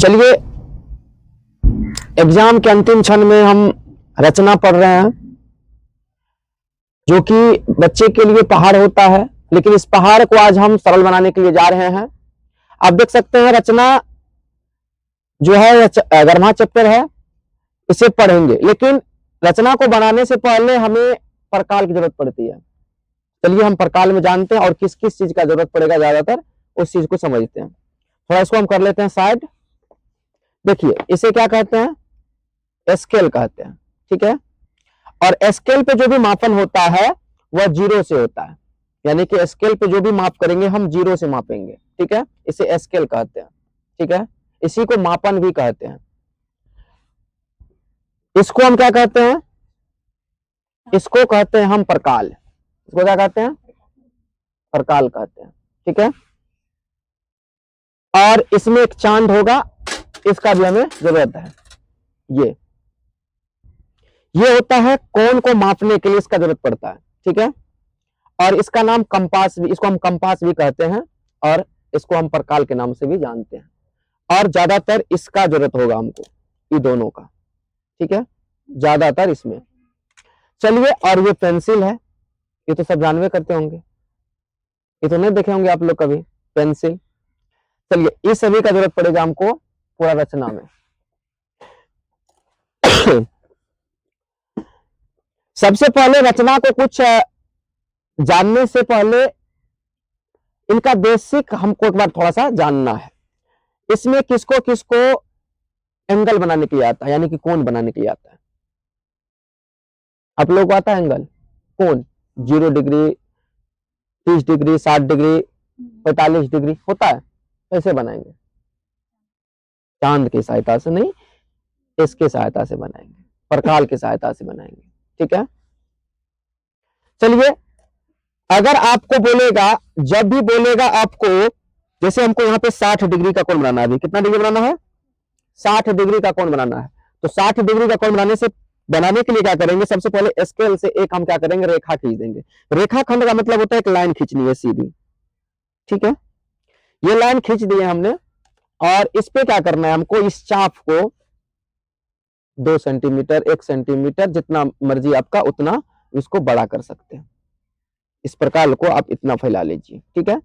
चलिए, एग्जाम के अंतिम क्षण में हम रचना पढ़ रहे हैं, जो कि बच्चे के लिए पहाड़ होता है, लेकिन इस पहाड़ को आज हम सरल बनाने के लिए जा रहे हैं। आप देख सकते हैं रचना जो है ग्रामर चैप्टर है, इसे पढ़ेंगे, लेकिन रचना को बनाने से पहले हमें प्रकाल की जरूरत पड़ती है। चलिए हम प्रकाल में जानते हैं और किस किस चीज का जरूरत पड़ेगा, ज्यादातर उस चीज को समझते हैं। थोड़ा इसको हम कर लेते हैं साइड। देखिए, इसे क्या कहते हैं? स्केल कहते हैं, ठीक है। और स्केल पे जो भी मापन होता है वह 0 से होता है, यानी कि स्केल पे जो भी माप करेंगे हम 0 से मापेंगे, ठीक है। इसे स्केल कहते हैं, ठीक है। इसी को मापन भी कहते हैं। इसको हम क्या कहते हैं? इसको कहते हैं हम प्रकाल। इसको क्या कहते हैं? प्रकाल कहते हैं, ठीक है। और इसमें एक चांद होगा, इसका भी हमें जरूरत है। ये होता है कोण को मापने के लिए इसका जरूरत पड़ता है, ठीक है। और इसका नाम कंपास भी, इसको हम कंपास भी कहते हैं, और इसको हम प्रकाल के नाम से भी जानते हैं। और ज्यादातर इसका जरूरत होगा हमको, ये दोनों का, ठीक है, ज्यादातर इसमें। चलिए, और ये पेंसिल है, ये तो सब जानवे करते होंगे, ये तो नहीं देखे होंगे आप लोग कभी, पेंसिल। चलिए, इस सभी का जरूरत पड़ेगा हमको पूरा रचना में। सबसे पहले रचना को कुछ जानने से पहले इनका बेसिक हमको एक बार थोड़ा सा जानना है। इसमें किसको किसको एंगल बनाने के लिए आता है, यानी कि कोण बनाने के लिए आता है? आप लोगों को आता है एंगल, कोण? 0 डिग्री, 30 डिग्री, 60 डिग्री, 45 डिग्री होता है। कैसे बनाएंगे? चांद की सहायता से नहीं, इसके सहायता से बनाएंगे, प्रकाल की सहायता से बनाएंगे, ठीक है। चलिए, अगर आपको बोलेगा, जब भी बोलेगा आपको, जैसे हमको यहाँ पे 60 डिग्री का कोण बनाना है, अभी कितना डिग्री बनाना है? 60 डिग्री का कोण बनाना है। तो 60 डिग्री का कोण बनाने के लिए क्या करेंगे? सबसे पहले स्केल से एक हम क्या करेंगे? रेखा खींच देंगे। रेखा खंड का मतलब होता है एक लाइन खींचनी है सीधी, ठीक है। ये लाइन खींच दी है हमने, और इस पे क्या करना है हमको? इस चाप को 2 सेंटीमीटर, 1 सेंटीमीटर, जितना मर्जी आपका उतना इसको बड़ा कर सकते हैं। इस प्रकार को आप इतना फैला लीजिए, ठीक है।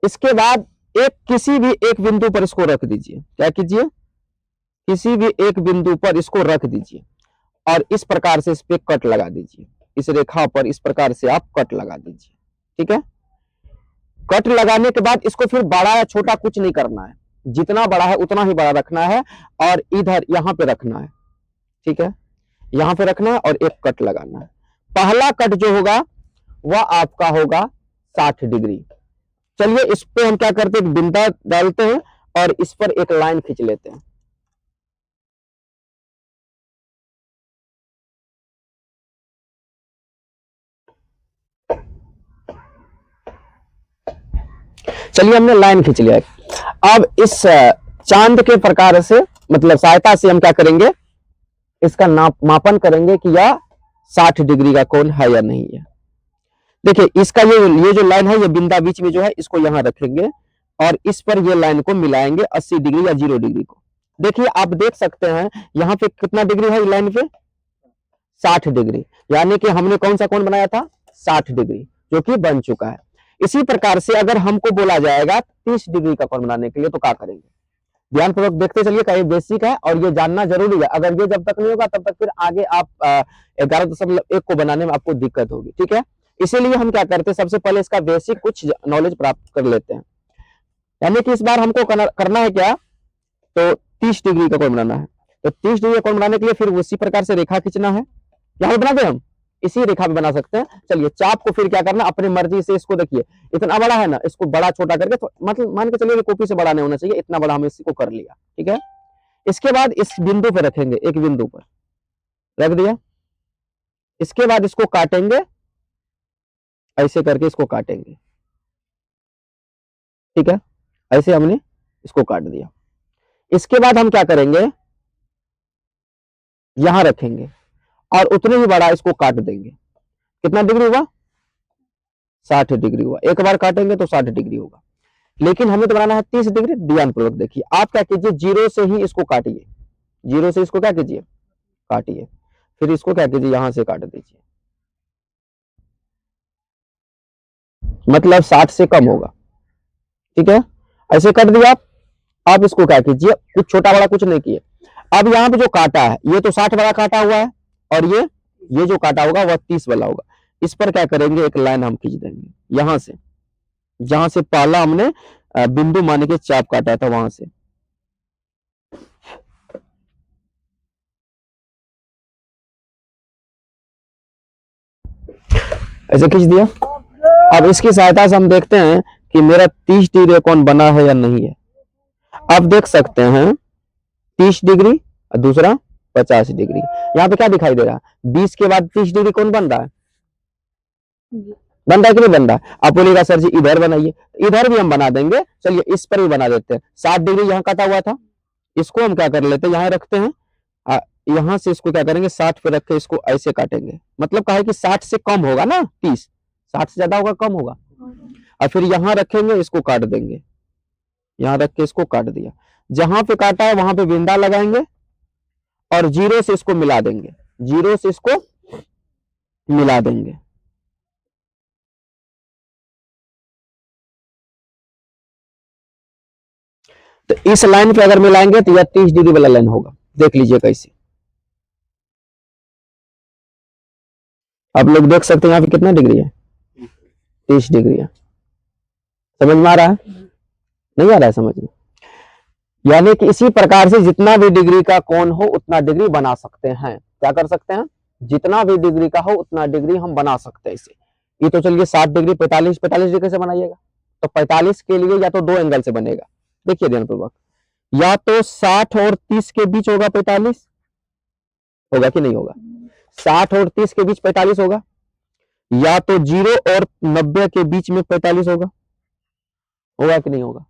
इसके बाद किसी भी एक बिंदु पर इसको रख दीजिए। क्या कीजिए? किसी भी एक बिंदु पर इसको रख दीजिए, और इस प्रकार से इस पे कट लगा दीजिए। इस रेखा पर इस प्रकार से आप कट लगा दीजिए, ठीक है। कट लगाने के बाद इसको फिर बड़ा या छोटा कुछ नहीं करना है, जितना बड़ा है उतना ही बड़ा रखना है, और इधर यहां पे रखना है, ठीक है। यहां पे रखना है और एक कट लगाना है। पहला कट जो होगा वह आपका होगा 60 डिग्री। चलिए, इस पे हम क्या करते हैं? एक बिंदा डालते हैं और इस पर एक लाइन खींच लेते हैं। चलिए, हमने लाइन खींच लिया। अब इस चांद के प्रकार से, मतलब सहायता से हम क्या करेंगे? इसका मापन करेंगे कि यह 60 डिग्री का कोण है या नहीं है। देखिए, इसका ये जो लाइन है, ये बिंदा बीच में जो है, इसको यहां रखेंगे और इस पर ये लाइन को मिलाएंगे 80 डिग्री या 0 डिग्री को। देखिए, आप देख सकते हैं यहाँ पे कितना डिग्री है लाइन पे? 60 डिग्री, यानी कि हमने कौन सा कोण बनाया था? 60 डिग्री, जो कि बन चुका है। इसी प्रकार से अगर हमको बोला जाएगा 30 डिग्री का कोण बनाने के लिए, तो क्या करेंगे? ध्यानपूर्वक देखते चलिए, का ये बेसिक है और ये जानना जरूरी है। अगर ये जब तक नहीं होगा तब तक फिर आगे आप 11.1 को बनाने में आपको दिक्कत होगी, ठीक है। इसीलिए हम क्या करते हैं? सबसे पहले इसका बेसिक कुछ नॉलेज प्राप्त कर लेते हैं। यानी कि इस बार हमको करना है क्या? तो 30 डिग्री का कोण बनाना है। तो 30 डिग्री का कोण बनाने के लिए फिर उसी प्रकार से रेखा खींचना है। यहाँ बना दे, हम इसी रेखा में बना सकते हैं। चलिए, चाप को फिर क्या करना? अपनी मर्जी से इसको, देखिए इतना बड़ा है ना, इसको बड़ा छोटा करके, तो मतलब मान के चलिए कॉपी से बड़ा नहीं होना चाहिए, इतना बड़ा हम इसको कर लिया, ठीक है। इसके बाद इस बिंदु पर रखेंगे, एक बिंदु पर रख दिया। इसके बाद इसको काटेंगे, ऐसे करके इसको काटेंगे, ठीक है। ऐसे हमने इसको काट दिया। इसके बाद हम क्या करेंगे? यहां रखेंगे और उतने ही बड़ा इसको काट देंगे। कितना डिग्री हुआ? 60 डिग्री हुआ। एक बार काटेंगे तो 60 डिग्री होगा। लेकिन हमें तो बनाना है 30 डिग्री। ध्यान पूर्वक देखिए, आप क्या कीजिए, जीरो से ही इसको काटिए, जीरो से इसको क्या कीजिए, काटिए, फिर इसको क्या कीजिए, यहां से काट दीजिए, मतलब 60 से कम होगा। ठीक है, ऐसे कर दिया आप इसको क्या कीजिए, कुछ छोटा बड़ा कुछ नहीं किए। अब यहाँ पे जो काटा है ये तो 60 वाला काटा हुआ है, और ये जो काटा होगा वह 30 वाला होगा। इस पर क्या करेंगे, एक लाइन हम खींच देंगे यहां से, जहां से पहला हमने बिंदु मान के चाप काटा था वहां से। ऐसे खींच दिया। अब इसकी सहायता से हम देखते हैं कि मेरा 30 डिग्री कोण बना है या नहीं है। आप देख सकते हैं 30 डिग्री और दूसरा 50 डिग्री। यहाँ पे क्या दिखाई दे रहा है, 20 के बाद 30 डिग्री कौन बन रहा है, बन रहा है कि नहीं बन रहा है। आप बोलिएगा सर जी इधर बनाइए, इधर भी हम बना देंगे, चलिए इस पर भी बना देते हैं। 60 डिग्री यहाँ काटा हुआ था, इसको हम क्या कर लेते हैं, यहाँ रखते हैं, यहां से इसको क्या करेंगे 60 पे रख के इसको ऐसे काटेंगे। मतलब कहा है कि 60 से कम होगा ना 30, 60 से ज्यादा होगा कम होगा, और फिर यहां रखेंगे इसको काट देंगे, यहां रख के इसको काट दिया। जहां पे काटा है वहां पे बिंदा लगाएंगे और जीरो से इसको मिला देंगे, जीरो से इसको मिला देंगे। तो इस लाइन पे अगर मिलाएंगे तो यह 30 डिग्री वाला लाइन होगा। देख लीजिए कैसे, आप लोग देख सकते हैं यहाँ पे कितना डिग्री है, 30 डिग्री है। समझ में आ रहा है, नहीं आ रहा है समझ में। यानी कि इसी प्रकार से जितना भी डिग्री का कोण हो उतना डिग्री बना सकते हैं। क्या कर सकते हैं, जितना भी डिग्री का हो उतना डिग्री हम बना सकते हैं इसे। ये तो चलिए 60 डिग्री, 45 डिग्री कैसे बनाइएगा, तो 45 के लिए या तो दो एंगल से बनेगा। देखिए ध्यानपूर्वक, या तो 60 और 30 के बीच होगा 45, होगा कि नहीं होगा, 60 और 30 के बीच 45 होगा, या तो 0 और 90 के बीच में 45 होगा, होगा कि नहीं होगा।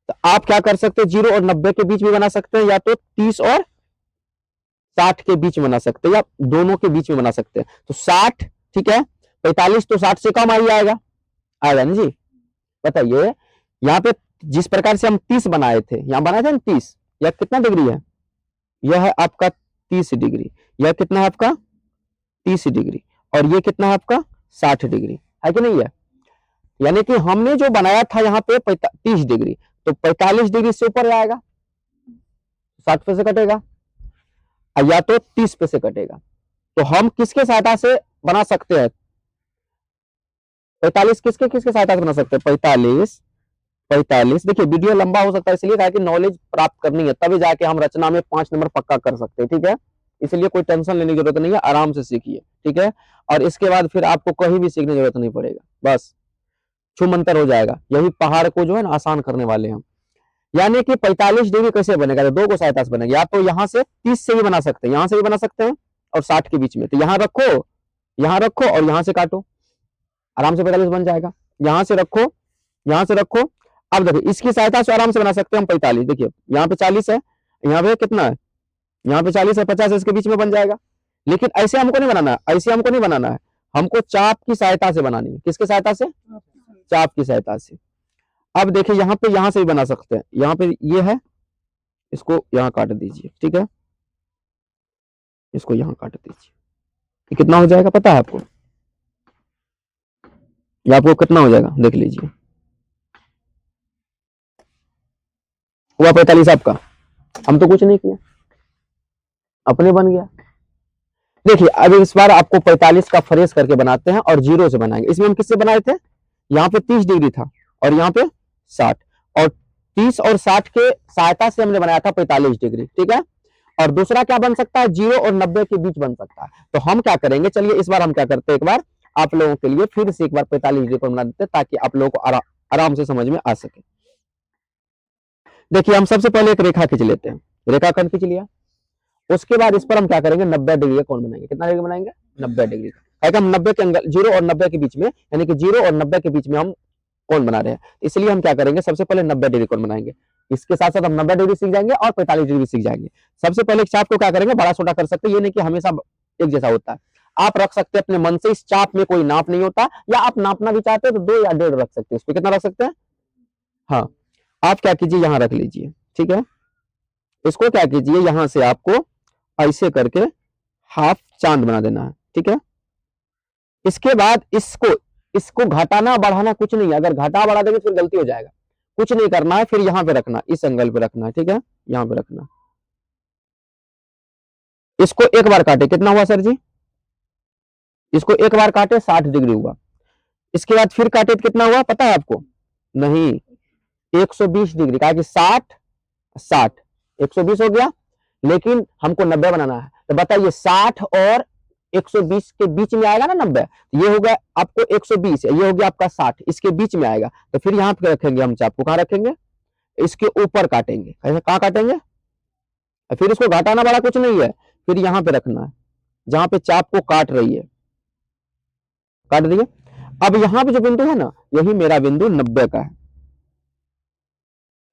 तो आप क्या कर सकते हैं, 0 और 90 के बीच भी बना सकते हैं, या तो 30 और 60 के बीच में बना सकते हैं, या दोनों के बीच में बना सकते हैं। तो 60 ठीक है, 45 तो 60 से कम आ ही आएगा, आएगा ना जी। बताइए यहाँ पे जिस प्रकार से हम 30 बनाए थे, यहाँ बनाए थे ना 30, यह कितना डिग्री है, यह है आपका 30 डिग्री, यह कितना है आपका 30 डिग्री, और ये कितना है आपका 60 डिग्री, है कि नहीं है। यानी कि हमने जो बनाया था यहाँ पे 30 डिग्री, तो 45 डिग्री से ऊपर आएगा, 60 पे से कटेगा, या तो 30 पे से कटेगा। तो हम किसके सहायता से बना सकते हैं, 45 किसके किसके सहायता से बना सकते हैं, 45 देखिए वीडियो लंबा हो सकता है, इसलिए कहा कि नॉलेज प्राप्त करनी है तभी जाके हम रचना में 5 नंबर पक्का कर सकते हैं। ठीक है, इसलिए कोई टेंशन लेने की जरूरत नहीं है, आराम से सीखिए। ठीक है, और इसके बाद फिर आपको कहीं भी सीखने की जरूरत नहीं पड़ेगा, बस छूमंतर हो जाएगा। यही पहाड़ को जो है ना आसान करने वाले हैं हम। यानी कि 45 डिग्री कैसे बनेगा, तो दो को सहायता से बनेगा, या तो यहाँ से 30 से भी बना सकते हैं, यहाँ से भी बना सकते हैं, और 60 के बीच में। तो यहाँ रखो, यहाँ रखो और यहाँ से काटो, आराम से 45 बन जाएगा। यहाँ से रखो, यहाँ से रखो। अब देखो इसकी सहायता से आराम से बना सकते हैं हम 45। देखिए यहाँ पे 40 है, यहाँ पे कितना है, यहाँ पे 40 है, 50 है, इसके बीच में बन जाएगा। लेकिन ऐसे हमको नहीं बनाना है, ऐसे हमको नहीं बनाना है, हमको चाप की सहायता से बनानी है। किसके सहायता से, चाप की सहायता से। अब देखिए यहाँ पे, यहाँ से भी बना सकते हैं, यहाँ पे ये है, इसको यहाँ काट दीजिए। ठीक है, इसको यहाँ काट दीजिए, ये कितना हो जाएगा पता है आपको, ये आपको कितना हो जाएगा देख लीजिए, हुआ 45 आपका। हम तो कुछ नहीं किया, अपने बन गया। देखिए अब इस बार आपको 45 का फ्रेश करके बनाते हैं और जीरो से बनाएंगे। इसमें हम किससे बनाए थे, यहाँ पे 30 डिग्री था और यहाँ पे 60, और 30 और 60 के सहायता से हमने बनाया था 45 डिग्री। ठीक है, और दूसरा क्या बन सकता है, 0 और 90 के बीच बन सकता है। तो हम क्या करेंगे, चलिए इस बार हम क्या करते हैं, एक बार आप लोगों के लिए फिर से एक बार 45 डिग्री पर बना देते हैं, ताकि आप लोगों को आराम से समझ में आ सके। देखिए हम सबसे पहले एक रेखा खींच लेते हैं, रेखाखंड खींच लिया। उसके बाद इस पर हम क्या करेंगे, 90 डिग्री का कोण बनाएंगे। कितना डिग्री बनाएंगे, 90 डिग्री का। हम 90 के एंगल, 0 और 90 के बीच में, यानी कि 0 और 90 के बीच में हम कोण बना रहे हैं, इसलिए हम क्या करेंगे, सबसे पहले 90 डिग्री कोण बनाएंगे। इसके साथ साथ हम 90 डिग्री सीख जाएंगे और 45 डिग्री सीख जाएंगे। सबसे पहले चाप को क्या करेंगे, बड़ा छोटा कर सकते हैं, ये नहीं कि हमेशा एक जैसा होता है। आप रख सकते हैं अपने मन से, इस चाप में कोई नाप नहीं होता, या आप नापना भी चाहते हैं तो 2 या 1.5 रख सकते हैं। इसको कितना रख सकते हैं, हाँ, आप क्या कीजिए, यहां रख लीजिए, ठीक है। इसको क्या कीजिए, यहां से आपको ऐसे करके हाफ चांद बना देना है, ठीक है। इसके बाद इसको इसको घटाना बढ़ाना कुछ नहीं है, अगर घटा बढ़ा देंगे फिर गलती हो जाएगा, कुछ नहीं करना है, फिर यहां पे रखना, इस एंगल पे रखना है, ठीक है, यहां पे रखना। इसको एक बार काटे, कितना हुआ सर जी? इसको एक बार काटे 60 डिग्री हुआ। इसके बाद फिर काटे तो कितना हुआ पता है आपको? नहीं, 120 डिग्री, कहा कि 60 60, 120 हो गया, लेकिन हमको 90 बनाना है, तो बताइए 60 और 120 के बीच में आएगा ना 90, ये हो गया आपको 120, ये हो गया आपका 60, इसके बीच में आएगा, तो फिर यहाँ पे रखेंगे हम चाप को, कहाँ रखेंगे? इसके ऊपर काटेंगे, कैसे कहाँ काटेंगे? फिर इसको घटाना बड़ा कुछ नहीं है, फिर यहाँ पे रखना है जहां पे चाप को काट रही है, काट दिए। अब यहाँ पे जो बिंदु है ना, यही मेरा बिंदु 90 का है।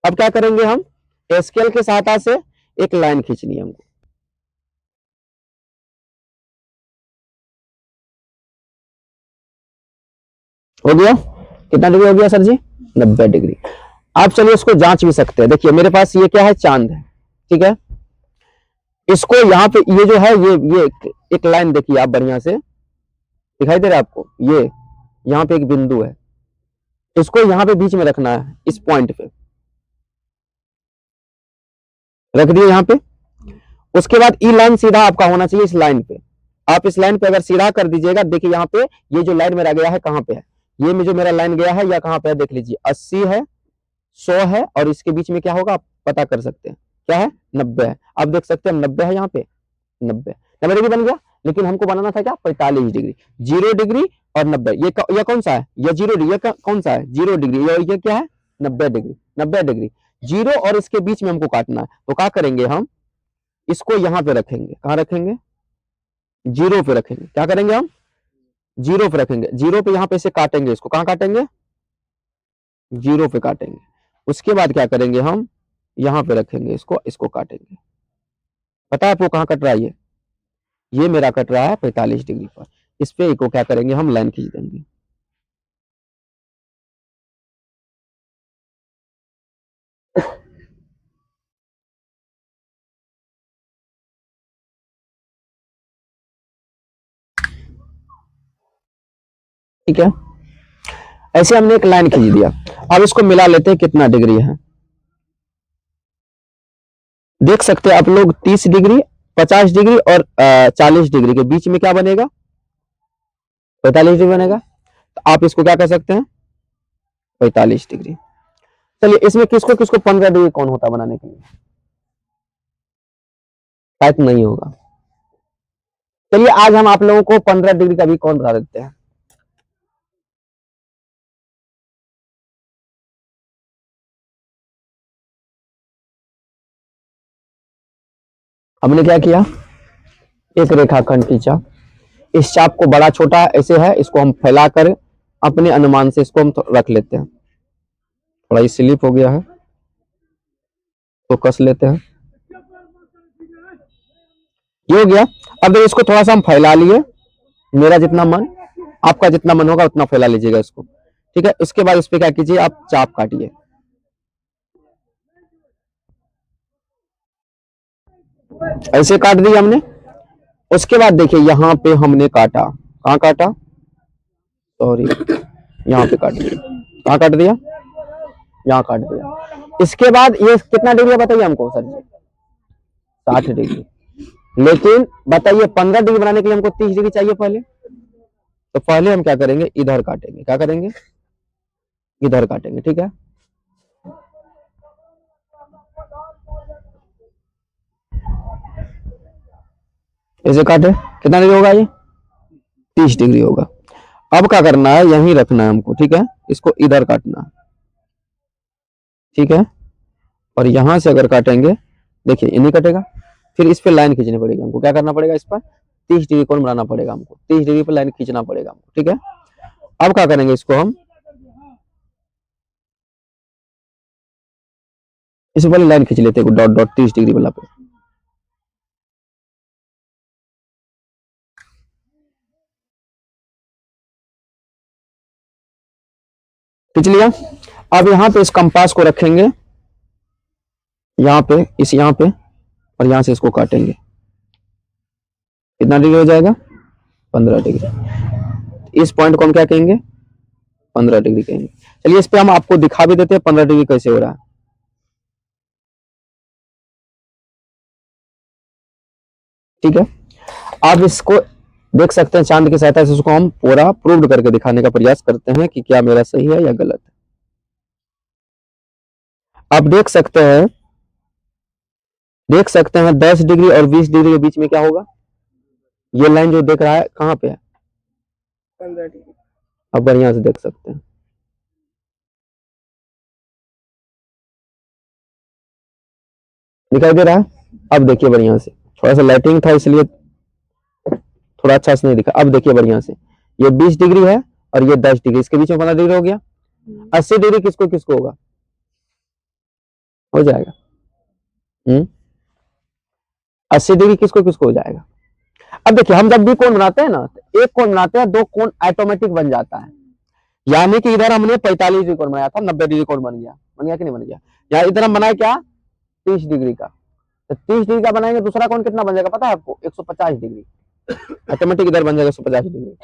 अब क्या करेंगे हम? स्केल की सहायता से एक लाइन खींचनी है हमको। हो गया? कितना डिग्री हो गया सर जी? 90 डिग्री। आप चलिए इसको जांच भी सकते हैं, देखिए मेरे पास ये क्या है, चांद है, ठीक है। इसको यहाँ पे ये जो है, ये एक लाइन देखिए आप बढ़िया से, दिखाई दे रहा है आपको? ये यहाँ पे एक बिंदु है, इसको यहाँ पे बीच में रखना है, इस पॉइंट पे रख दिए यहाँ पे। उसके बाद ई लाइन सीधा आपका होना चाहिए इस लाइन पे, आप इस लाइन पे अगर सीधा कर दीजिएगा, देखिए यहाँ पे ये जो लाइन मेरा गया है कहाँ पे है, ये में जो मेरा लाइन गया है या कहाँ पे है, देख लीजिए 80 है, 100 है, और इसके बीच में क्या होगा आप पता कर सकते हैं, क्या है? 90 है। आप देख सकते हैं 90 है यहाँ पे, 90 डिग्री बन गया, लेकिन हमको बनाना था क्या? 45 डिग्री। 0 डिग्री और 90, ये कौन सा है? ये 0 डिग्री, ये कौन सा है? 0 डिग्री, ये क्या है? 90 डिग्री। 90 डिग्री, जीरो और इसके बीच में हमको काटना है, तो क्या करेंगे हम? इसको यहाँ पे रखेंगे, कहाँ रखेंगे? जीरो पे रखेंगे। क्या करेंगे हम? जीरो पे रखेंगे, जीरो पे यहाँ पे से काटेंगे, इसको कहाँ काटेंगे? जीरो पे काटेंगे। उसके बाद क्या करेंगे हम? यहाँ पे रखेंगे इसको, इसको काटेंगे। पता है आपको कहाँ कट रहा है? ये मेरा कट रहा है 45 डिग्री पर। इस पे को क्या करेंगे हम? लाइन खींच देंगे। ठीक है, ऐसे हमने एक लाइन खींच दिया। अब इसको मिला लेते हैं कितना डिग्री है। देख सकते हैं आप लोग 30 डिग्री, 50 डिग्री और 40 डिग्री के बीच में क्या बनेगा? 45 डिग्री बनेगा। तो आप इसको क्या कर सकते हैं? 45 डिग्री। चलिए इसमें किसको किसको 15 डिग्री कौन होता है बनाने के लिए? शायद नहीं होगा। चलिए आज हम आप लोगों को 15 डिग्री का भी कौन बता देते हैं। हमने क्या किया? एक रेखाखंड खींचा, इस चाप को बड़ा छोटा ऐसे है, इसको हम फैलाकर अपने अनुमान से इसको हम रख लेते हैं। थोड़ा स्लिप हो गया है तो कस लेते हैं, ये हो गया। अब देखो इसको थोड़ा सा हम फैला लिए, मेरा जितना मन, आपका जितना मन होगा उतना फैला लीजिएगा इसको, ठीक है। उसके बाद इस पे क्या कीजिए, आप चाप काटिए। ऐसे काट दिया हमने। उसके बाद देखिए यहाँ पे हमने काटा, कहाँ काटा? सॉरी, यहाँ पे काट दिया। कहाँ काट दिया? यहाँ काट दिया। इसके बाद ये कितना डिग्री बताइए हमको सर जी? 60 डिग्री। लेकिन बताइए 15 डिग्री बनाने के लिए हमको 30 डिग्री चाहिए पहले, तो पहले हम क्या करेंगे? इधर काटेंगे। क्या करेंगे? इधर काटेंगे, ठीक है। ऐसे काटे, कितना डिग्री होगा ये? 30 डिग्री होगा। अब क्या करना है? यहीं रखना है हमको, ठीक है। इसको इधर काटना है, ठीक है। और यहां से अगर काटेंगे, देखिए ये नहीं कटेगा, फिर इस पे लाइन खींचनी पड़ेगी हमको। क्या करना पड़ेगा? इस पर 30 डिग्री कोण बनाना पड़ेगा हमको, 30 डिग्री पर लाइन खींचना पड़ेगा हमको, ठीक है। अब क्या करेंगे? इसको हम इस वाली लाइन खींच लेते हैं, डॉट डॉट 30 डिग्री वाला पे खींच लिया। अब यहाँ पे इस कंपास को रखेंगे यहाँ पे, यहाँ पे, और यहाँ से इसको काटेंगे। कितना डिग्री हो जाएगा? 15 डिग्री। इस पॉइंट को हम क्या कहेंगे? 15 डिग्री कहेंगे। चलिए इस पे हम आपको दिखा भी देते हैं 15 डिग्री कैसे हो रहा है। ठीक है, आप इसको देख सकते हैं चांद की सहायता से इसको हम पूरा प्रूव करके दिखाने का प्रयास करते हैं कि क्या मेरा सही है या गलत है। आप देख सकते हैं 10 डिग्री और 20 डिग्री के बीच में क्या होगा? ये लाइन जो देख रहा है कहां पे है? 15 डिग्री। अब बढ़िया से देख सकते हैं। दिखाई दे रहा है? अब देखिए बढ़िया से, थोड़ा सा लाइटिंग था इसलिए थोड़ा अच्छा से नहीं दिखा। अब देखिए बढ़िया से, ये 20 डिग्री है और ये 10 डिग्री, इसके बीच में 15 डिग्री हो गया। 80 डिग्री किसको किसको होगा? हो जाएगा। 80 डिग्री किसको किसको हो जाएगा? अब देखिए हम जब भी कोण बनाते हैं ना, तो एक कोण बनाते हैं, दो कोण ऑटोमेटिक बन जाता है। यानी कि इधर हमने 45 डिग्री कोण बनाया था, 90 डिग्री कोण बन गया कि नहीं बन गया? या इधर हम बनाए क्या? 30 डिग्री का। तो 30 डिग्री का बनाएंगे, दूसरा कोण कितना बन जाएगा पता है आपको? 150 डिग्री। ऑटोमेटिक इधर बन जाएगा 150 डिग्री।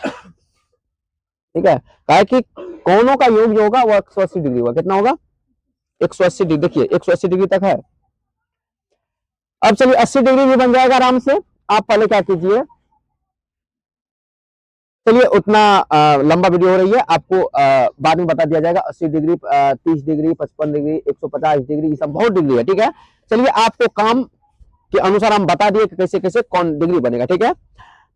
ठीक है, कहा कि कोणों का योग जो होगा वो 180 डिग्री होगा। कितना होगा? 180 डिग्री। देखिए 180 डिग्री तक है। अब चलिए 80 डिग्री भी बन जाएगा आराम से। आप पहले क्या कीजिए, चलिए उतना लंबा वीडियो हो रही है, आपको बाद में बता दिया जाएगा। 80 डिग्री, 30 डिग्री, 55 डिग्री, 150 डिग्री, ये सब बहुत डिग्री है। ठीक है, चलिए आपको काम के अनुसार हम बता दिए कि कैसे कैसे कौन डिग्री बनेगा। ठीक है,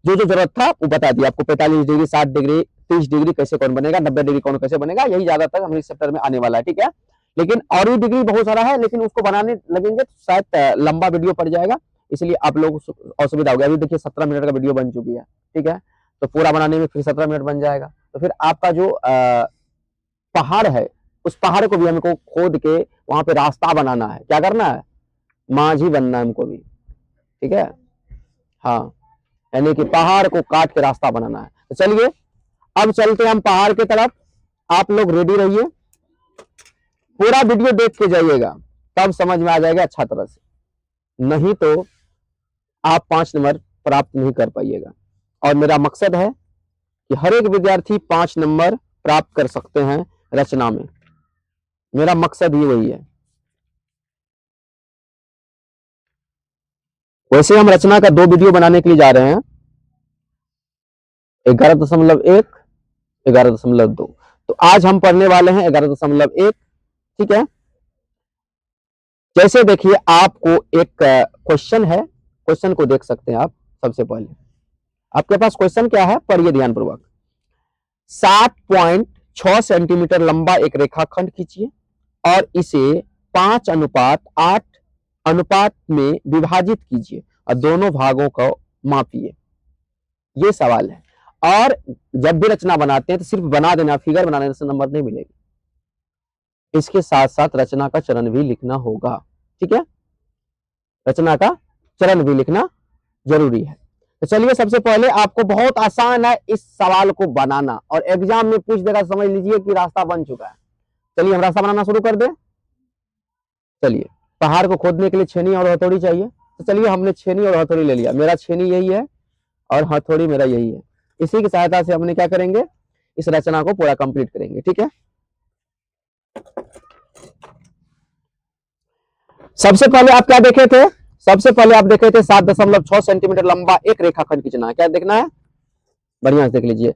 जो जो जरूरत था वो बता दिया आपको। 45 डिग्री, 60 डिग्री, 30 डिग्री कैसे कौन बनेगा, 90 डिग्री कौन कैसे बनेगा, यही ज्यादातर हमारे चैप्टर में आने वाला है। ठीक है, लेकिन और भी डिग्री बहुत सारा है, लेकिन उसको बनाने लगेंगे तो शायद लंबा वीडियो पड़ जाएगा, इसलिए आप लोग असुविधा हो गया। अभी देखिए 17 मिनट का वीडियो बन चुकी है। ठीक है, तो पूरा बनाने में फिर 17 मिनट बन जाएगा। तो फिर आपका जो पहाड़ है, उस पहाड़ को भी हमको खोद के वहां पे रास्ता बनाना है। क्या करना है? माझी बनना है हमको भी। ठीक है, हाँ, यानी कि पहाड़ को काट के रास्ता बनाना है। तो चलिए अब चलते हैं हम पहाड़ की तरफ। आप लोग रेडी रहिए, पूरा वीडियो देख के जाइएगा, तब समझ में आ जाएगा अच्छा तरह से, नहीं तो आप 5 नंबर प्राप्त नहीं कर पाइएगा। और मेरा मकसद है कि हर एक विद्यार्थी 5 नंबर प्राप्त कर सकते हैं रचना में। मेरा मकसद ही वही है। वैसे हम रचना का 2 वीडियो बनाने के लिए जा रहे हैं, 11.1, 11.2। तो आज हम पढ़ने वाले हैं 11.1। ठीक है, जैसे देखिए आपको एक क्वेश्चन है, क्वेश्चन को देख सकते हैं आप। सबसे पहले आपके पास क्वेश्चन क्या है, पढ़िए ध्यानपूर्वक। 7.6 सेंटीमीटर लंबा एक रेखाखंड खींचिए और इसे 5:8 अनुपात में विभाजित कीजिए और दोनों भागों को मापिए। ये सवाल है। और जब भी रचना बनाते हैं तो सिर्फ बना देना, फिगर बनाने से नंबर नहीं मिलेगा, इसके साथ साथ रचना का चरण भी लिखना होगा। ठीक है, रचना का चरण भी लिखना जरूरी है। तो चलिए सबसे पहले आपको बहुत आसान है इस सवाल को बनाना, और एग्जाम में पूछ देगा, समझ लीजिए कि रास्ता बन चुका है। चलिए हम रास्ता बनाना शुरू कर दें। चलिए, पहाड़ को खोदने के लिए छेनी और हथौड़ी चाहिए, तो चलिए हमने छेनी और हथौड़ी ले लिया। मेरा छेनी यही है और हथौड़ी मेरा यही है। इसी की सहायता से हमने क्या करेंगे, इस रचना को पूरा कंप्लीट करेंगे। ठीक है, सबसे पहले आप क्या देखे थे? सबसे पहले आप देखे थे 7.6 सेंटीमीटर लंबा एक रेखाखंड खींचना है। क्या देखना है? बढ़िया से देख लीजिए,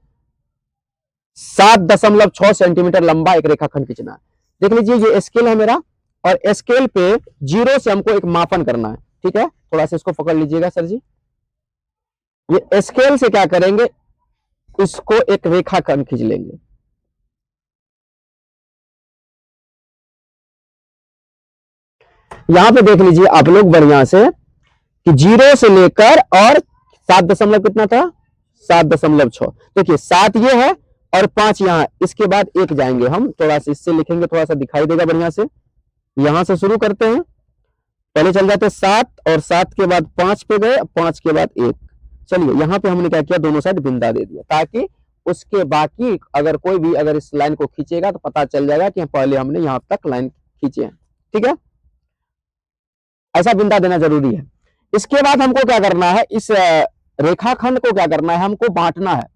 7.6 सेंटीमीटर लंबा एक रेखाखंड खींचना है। देख लीजिए ये स्केल है मेरा, और स्केल पे 0 से हमको एक मापन करना है। ठीक है, थोड़ा सा इसको पकड़ लीजिएगा सर जी। ये स्केल से क्या करेंगे, इसको एक रेखाखंड खींच लेंगे। यहां पे देख लीजिए आप लोग बढ़िया से कि 0 से लेकर और 7 दशमलव कितना था, 7.6। देखिए 7 ये है और 5 यहाँ, इसके बाद 1 जाएंगे हम। थोड़ा सा इससे लिखेंगे, थोड़ा सा दिखाई देगा बढ़िया से। यहां से शुरू करते हैं, पहले चल जाते 7 और 7 के बाद 5 पे गए, 5 के बाद 1। चलिए यहाँ पे हमने क्या किया, दोनों साइड बिंदा दे दिया ताकि उसके बाकी अगर कोई भी अगर इस लाइन को खींचेगा तो पता चल जाएगा कि पहले हमने यहां तक लाइन खींचे हैं। ठीक है, ऐसा बिंदा देना जरूरी है। इसके बाद हमको क्या करना है, इस रेखाखंड को क्या करना है, हमको बांटना है।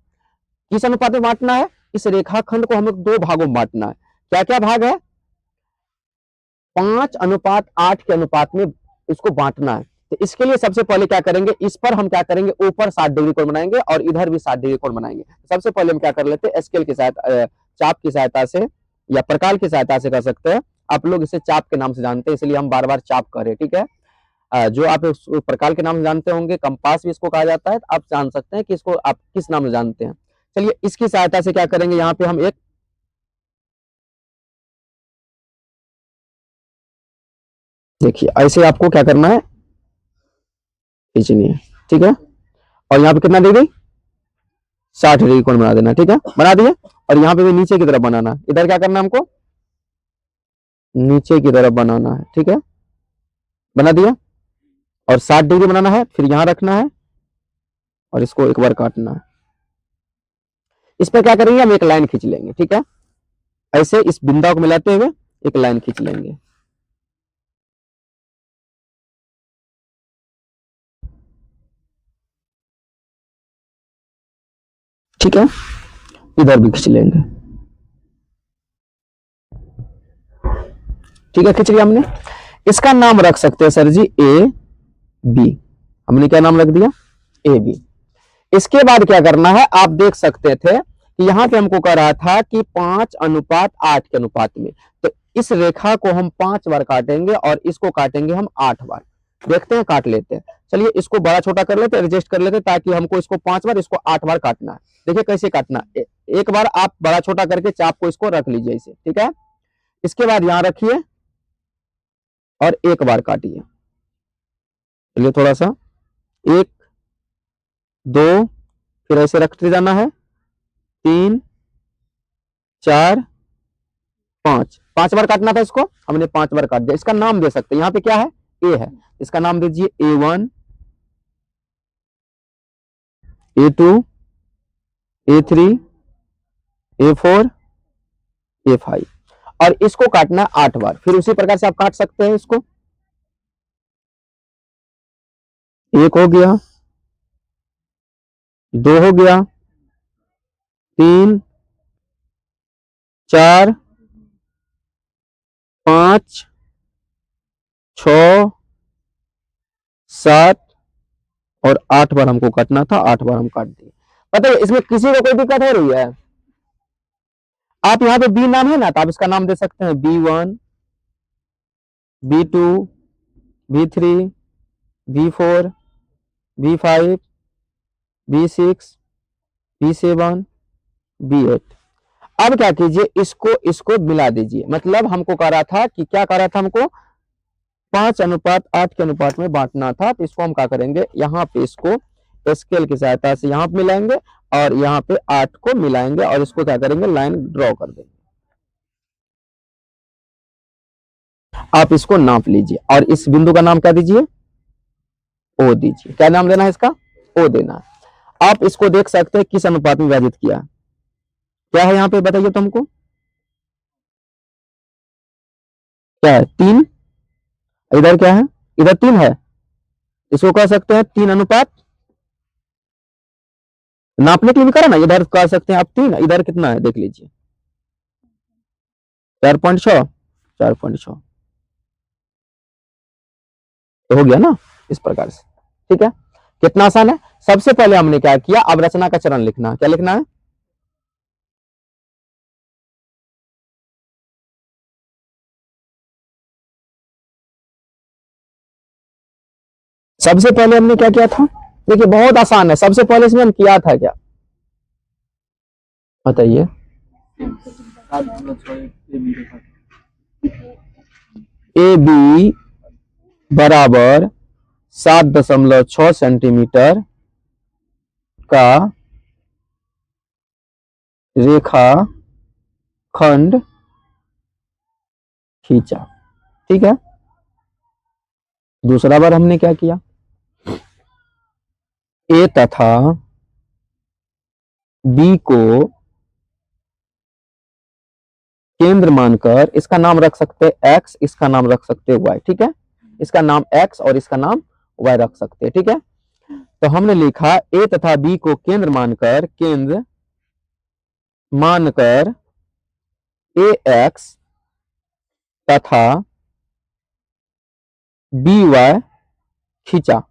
किस अनुपात में बांटना है, इस रेखाखंड को हमें 2 भागों में बांटना है। क्या क्या भाग है, 5:8 के अनुपात में इसको बांटना है। तो इसके लिए सबसे पहले क्या करेंगे, इस पर हम क्या करेंगे, ऊपर 60 डिग्री कोण बनाएंगे और इधर भी 60 डिग्री कोण बनाएंगे। सबसे पहले हम क्या कर लेते हैं, स्केल की सहायता, चाप की सहायता से या प्रकाल की सहायता से कर सकते हैं। आप लोग इसे चाप के नाम से जानते हैं, इसलिए हम बार बार चाप कर रहे हैं। ठीक है, जो आप उस प्रकाल के नाम से जानते होंगे, कंपास भी इसको कहा जाता है, तो आप जान सकते हैं कि इसको आप किस नाम से जानते हैं। चलिए इसकी सहायता से क्या करेंगे, यहाँ पे हम एक देखिए ऐसे आपको क्या करना है, खींचनी है। ठीक है, और यहाँ पे कितना डिग्री, 60 डिग्री कोण बना देना। ठीक है, बना दिए। और यहाँ पे भी नीचे की तरफ बनाना है। इधर क्या करना है हमको, नीचे की तरफ बनाना है। ठीक है, बना दिया। और 60 डिग्री बनाना है, फिर यहाँ रखना है और इसको एक बार काटना है। इस पर क्या करेंगे, हम एक लाइन खींच लेंगे। ठीक है, ऐसे इस बिंदा को मिलाते हुए एक लाइन खींच लेंगे। ठीक है, इधर भी खींच लेंगे। ठीक है, खींच लिया हमने। इसका नाम रख सकते हैं सर जी ए बी। हमने क्या नाम रख दिया, ए बी। इसके बाद क्या करना है, आप देख सकते थे कि यहां पे हमको कह रहा था कि 5:8 के अनुपात में, तो इस रेखा को हम 5 बार काटेंगे और इसको काटेंगे हम 8 बार। देखते हैं, काट लेते हैं। चलिए इसको बड़ा छोटा कर लेते हैं, एडजस्ट कर लेते हैं, ताकि हमको इसको 5 बार, इसको 8 बार काटना है। देखिए कैसे काटना, एक बार आप बड़ा छोटा करके चाप को इसको रख लीजिए इसे। ठीक है, इसके बाद यहां रखिए और एक बार काटिए। चलिए थोड़ा सा, 1 2, फिर ऐसे रखते जाना है, 3 4 5, 5 बार काटना था इसको, हमने 5 बार काट दिया। इसका नाम दे सकते हैं, यहाँ पे क्या है, ए है, इसका नाम दीजिए A1 A2 A3 A4 A5, और इसको काटना 8 बार। फिर उसी प्रकार से आप काट सकते हैं इसको। 1 हो गया, 2 हो गया, 3 4 5 6 7 और 8 बार हमको काटना था, 8 बार हम काट दिए। पता है इसमें किसी को कोई दिक्कत हो रही है, आप यहाँ पे बी नाम है ना, तो आप इसका नाम दे सकते हैं B1 B2 B3 B4 B5 B6 B7 B8। अब क्या कीजिए, इसको इसको मिला दीजिए। मतलब हमको कह रहा था कि क्या कह रहा था, हमको 5:8 के अनुपात में बांटना था। तो इसको हम क्या करेंगे, यहाँ पे इसको स्केल की सहायता से यहाँ पे मिलाएंगे और यहाँ पे 8 को मिलाएंगे और इसको क्या करेंगे, लाइन ड्रॉ कर देंगे। आप इसको नाप लीजिए और इस बिंदु का नाम क्या दीजिए, ओ दीजिए। क्या नाम देना है इसका, ओ देना है। आप इसको देख सकते हैं किस अनुपात में विभाजित किया, क्या है यहाँ पे बताइए तो हमको, क्या है, 3। इधर क्या है, इधर 3 है, इसको कह सकते हैं 3:, नापने के लिए भी करा ना, इधर कह सकते हैं आप 3, इधर कितना है देख लीजिए, 4.6 4.6, तो हो गया ना इस प्रकार से। ठीक है, कितना आसान है। सबसे पहले हमने क्या किया, अब रचना का चरण लिखना है। क्या लिखना है, सबसे पहले हमने क्या किया था, देखिए बहुत आसान है। सबसे पहले इसमें हम किया था क्या, बताइए, ए बी बराबर 7.6 सेंटीमीटर का रेखा खंड खींचा। ठीक है, दूसरा बार हमने क्या किया, ए तथा बी को केंद्र मानकर, इसका नाम रख सकते हैं एक्स, इसका नाम रख सकते हैं वाई, ठीक है, इसका नाम एक्स और इसका नाम वाई रख सकते हैं, ठीक है। तो हमने लिखा ए तथा बी को केंद्र मानकर ए एक्स तथा बी वाई खींचा,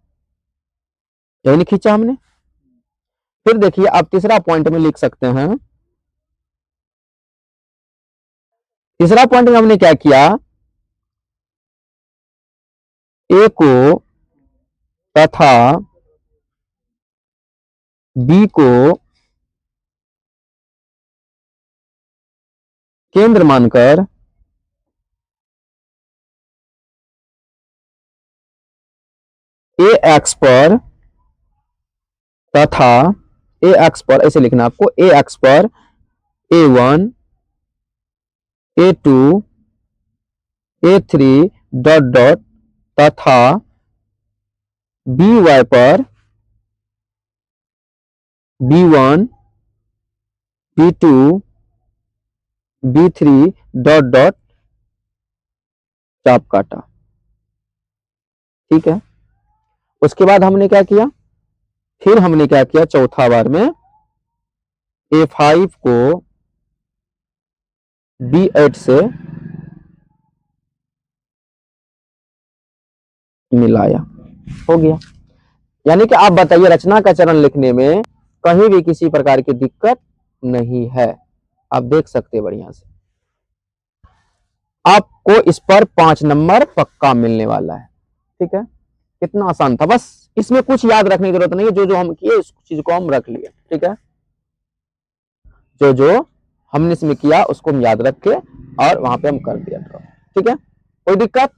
यानी खींचा हमने। फिर देखिए आप तीसरा पॉइंट में लिख सकते हैं, तीसरा पॉइंट में हमने क्या किया, ए को तथा बी को केंद्र मानकर ए एक्स पर तथा ए एक्स पर, ऐसे लिखना आपको, ए एक्स पर A1 A2 A3 dot dot तथा बी वाई पर B1 B2 B3 dot dot चाप काटा, ठीक है। उसके बाद हमने क्या किया, फिर हमने क्या किया, चौथा बार में A5 को B8 से मिलाया, हो गया। यानी कि आप बताइए रचना का चरण लिखने में कहीं भी किसी प्रकार की दिक्कत नहीं है, आप देख सकते हैं बढ़िया से। आपको इस पर 5 नंबर पक्का मिलने वाला है, ठीक है। कितना आसान था, बस इसमें कुछ याद रखने की जरूरत नहीं है, जो जो हम किए उस चीज को हम रख लिए, ठीक है। जो जो हमने इसमें किया उसको हम याद रख के और वहां पे हम कर दिया, ठीक है, कोई दिक्कत।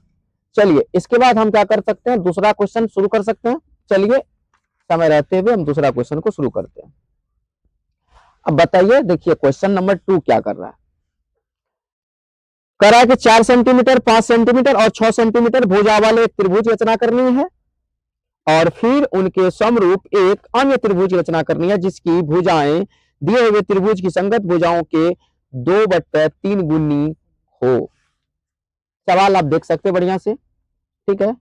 चलिए इसके बाद हम क्या कर सकते हैं, दूसरा क्वेश्चन शुरू कर सकते हैं। चलिए समय रहते हुए हम दूसरा क्वेश्चन को शुरू करते हैं। अब बताइए, देखिए क्वेश्चन नंबर 2 क्या कर रहा है, कह रहा है कि 4 सेंटीमीटर 5 सेंटीमीटर और 6 सेंटीमीटर भुजा वाले एक त्रिभुज रचना करनी है और फिर उनके समरूप एक अन्य त्रिभुज रचना करनी है जिसकी भुजाएं दिए हुए त्रिभुज की संगत भुजाओं के 2/3 गुनी हो। सवाल आप देख सकते हैं बढ़िया से, ठीक है।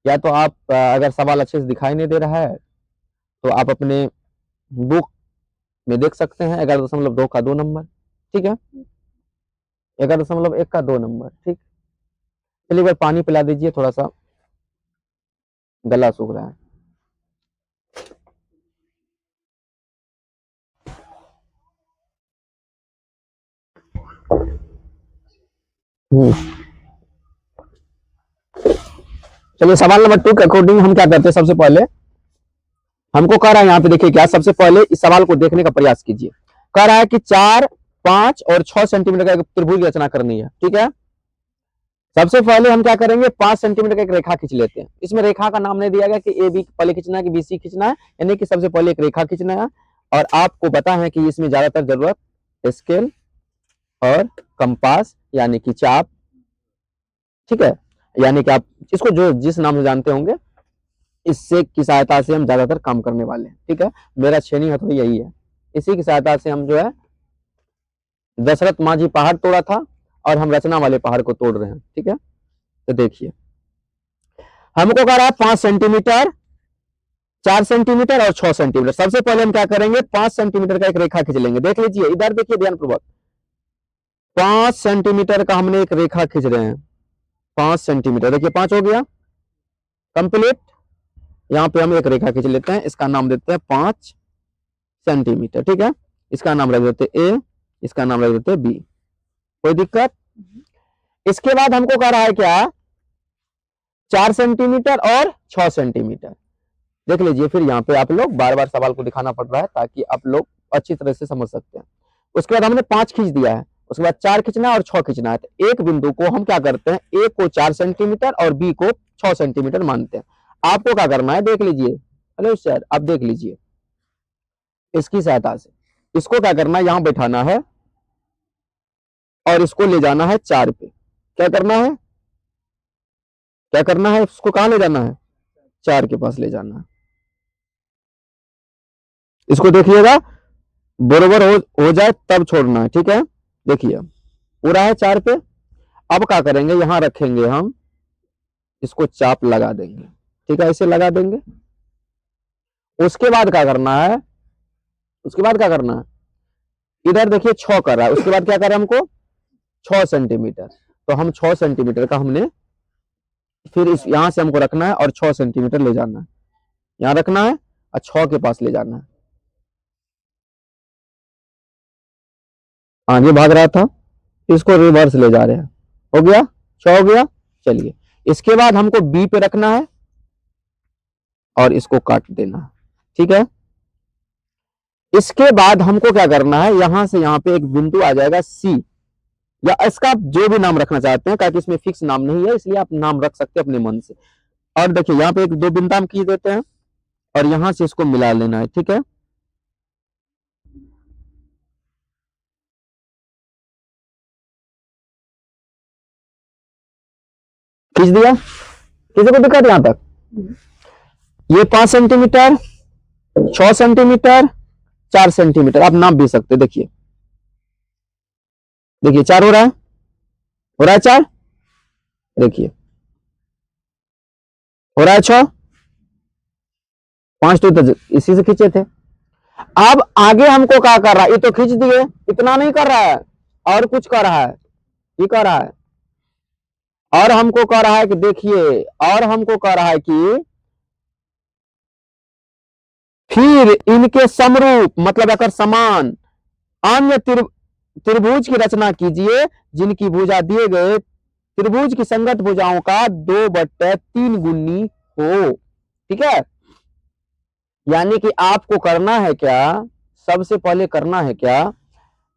या तो आप अगर सवाल अच्छे से दिखाई नहीं दे रहा है तो आप अपने बुक में देख सकते हैं, 11.2 का 2 नंबर, ठीक है, 11.1 का 2 नंबर, ठीक। चलिए एक बार पानी पिला दीजिए, थोड़ा सा गला सूख रहा है। चलिए सवाल नंबर 2 के अकॉर्डिंग हम क्या करते हैं, सबसे पहले हमको कह रहा है यहाँ पे देखिए क्या, सबसे पहले इस सवाल को देखने का प्रयास कीजिए। कह रहा है कि 4 5 और 6 सेंटीमीटर का एक त्रिभुज रचना करनी है, ठीक है। सबसे पहले हम क्या करेंगे, 5 सेंटीमीटर का एक रेखा खींच लेते हैं। इसमें रेखा का नाम नहीं दिया गया कि ए बी पहले खींचना है कि बी सी खींचना है, यानी कि सबसे पहले एक रेखा खींचना है। और आपको पता है कि इसमें ज्यादातर जरूरत स्केल और कंपास यानी कि चाप, ठीक है, यानी कि आप इसको जो जिस नाम से जानते होंगे, इससे की सहायता से हम ज्यादातर काम करने वाले हैं, ठीक है। मेरा छेनी हथौड़ी यही है, इसी की सहायता से हम जो है दशरथ मांझी पहाड़ तोड़ा था और हम रचना वाले पहाड़ को तोड़ रहे हैं, ठीक है। तो देखिए हमको कह रहा है 5 सेंटीमीटर 4 सेंटीमीटर और 6 सेंटीमीटर। सबसे पहले हम क्या करेंगे, 5 सेंटीमीटर का एक रेखा खींच लेंगे। देख लीजिए इधर, देखिए ध्यानपूर्वक, 5 सेंटीमीटर का हमने एक रेखा खींच रहे हैं, 5 सेंटीमीटर, देखिए 5 हो गया कंप्लीट। यहां पे हम एक रेखा खींच लेते हैं, इसका नाम देते हैं 5 सेंटीमीटर, ठीक है। इसका नाम रख देते हैं ए, इसका नाम रख देते हैं बी, कोई दिक्कत। इसके बाद हमको कह रहा है क्या, 4 सेंटीमीटर और 6 सेंटीमीटर। देख लीजिए, फिर यहाँ पे आप लोग बार बार सवाल को दिखाना पड़ रहा है ताकि आप लोग अच्छी तरह से समझ सकते हैं। उसके बाद हमने 5 खींच दिया है, उसके बाद 4 खींचना है और 6 खींचना है। तो एक बिंदु को हम क्या करते हैं, ए को 4 सेंटीमीटर और बी को 6 सेंटीमीटर मानते हैं। आपको क्या करना है, देख लीजिए, हेलो सर, आप देख लीजिए इसकी सहायता से इसको क्या करना है, यहां बैठाना है और इसको ले जाना है 4 पे। क्या करना है, क्या करना है, इसको कहां ले जाना है, 4 के पास ले जाना है। इसको देखिएगा, बरोबर हो जाए तब छोड़ना है, ठीक है। देखिए पूरा है 4 पे। अब क्या करेंगे, यहां रखेंगे हम, इसको चाप लगा देंगे, ठीक है, ऐसे लगा देंगे। उसके बाद क्या करना है, उसके बाद क्या करना है, इधर देखिए 6 कर रहा है, उसके बाद क्या कर रहा है हमको 6 सेंटीमीटर। तो हम 6 सेंटीमीटर का हमने फिर इस यहां से हमको रखना है और 6 सेंटीमीटर ले जाना है, यहां रखना है और 6 के पास ले जाना है। आगे भाग रहा था, इसको रिवर्स ले जा रहे हैं, हो गया 6 हो गया। चलिए इसके बाद हमको बी पे रखना है और इसको काट देना है, ठीक है। इसके बाद हमको क्या करना है, यहां से यहां पे एक बिंदु आ जाएगा सी, या इसका आप जो भी नाम रखना चाहते हैं, क्योंकि इसमें फिक्स नाम नहीं है, इसलिए आप नाम रख सकते हैं अपने मन से। और देखिए यहाँ पे एक दो बिंदु हम खींच देते हैं और यहां से इसको मिला लेना है, ठीक है। खींच दिया, किसी को दिक्कत यहां तक? ये 5 सेंटीमीटर, 6 सेंटीमीटर, 4 सेंटीमीटर, आप नाप भी सकते। देखिए देखिए 4 हो रहा है, हो रहा है 4, देखिए हो रहा है 6, 5 तो इसी से खींचे थे। अब आगे हमको क्या कर रहा है, ये तो खींच दिए, इतना नहीं कर रहा है, और कुछ कर रहा है, ये कर रहा है, और हमको कह रहा है कि देखिए, और हमको कह रहा है कि फिर इनके समरूप, मतलब अगर समान अन्य त्रिभुज की रचना कीजिए जिनकी भुजा दिए गए त्रिभुज की संगत भुजाओं का 2/3 गुनी हो, ठीक है। यानी कि आपको करना है क्या, सबसे पहले करना है क्या,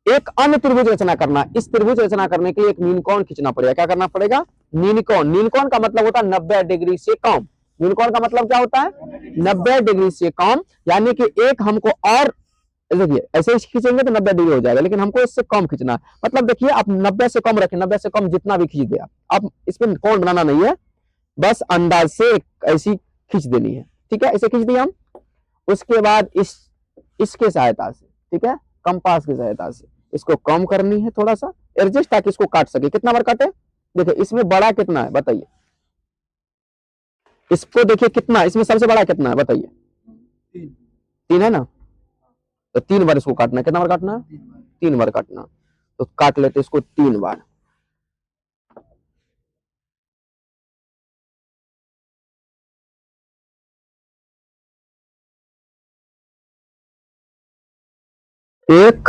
एक अन्य त्रिभुज रचना करना। इस त्रिभुज रचना करने के लिए एक नीलकोण खींचना पड़ेगा। क्या करना पड़ेगा, नीलकोण। नीलकोण का मतलब होता है 90 डिग्री से कम। नीलकोण का मतलब क्या होता है, 90 डिग्री से कम। यानी कि एक हमको, और देखिए ऐसे ही खींचेंगे तो 90 डिग्री हो जाएगा, लेकिन हमको इससे कम खींचना। मतलब देखिए आप 90 से कम रखें, 90 से कम जितना भी खींच दे आप इसमें कोण बनाना नहीं है, बस अंदाज से ऐसी खींच देनी है, ठीक है। ऐसे खींच दिया हम। उसके बाद इसके सहायता से, ठीक है, कंपास की सहायता से इसको कम करनी है, थोड़ा सा एडजस्ट, ताकि इसको काट सके। कितना बार काटे, देखिए इसमें बड़ा कितना है बताइए, इसको देखिए कितना, इसमें सबसे बड़ा कितना है बताइए, 3 है ना, तो 3 बार इसको काटना है। कितना बार काटना है, 3 बार काटना। तो काट लेते इसको 3 बार। एक,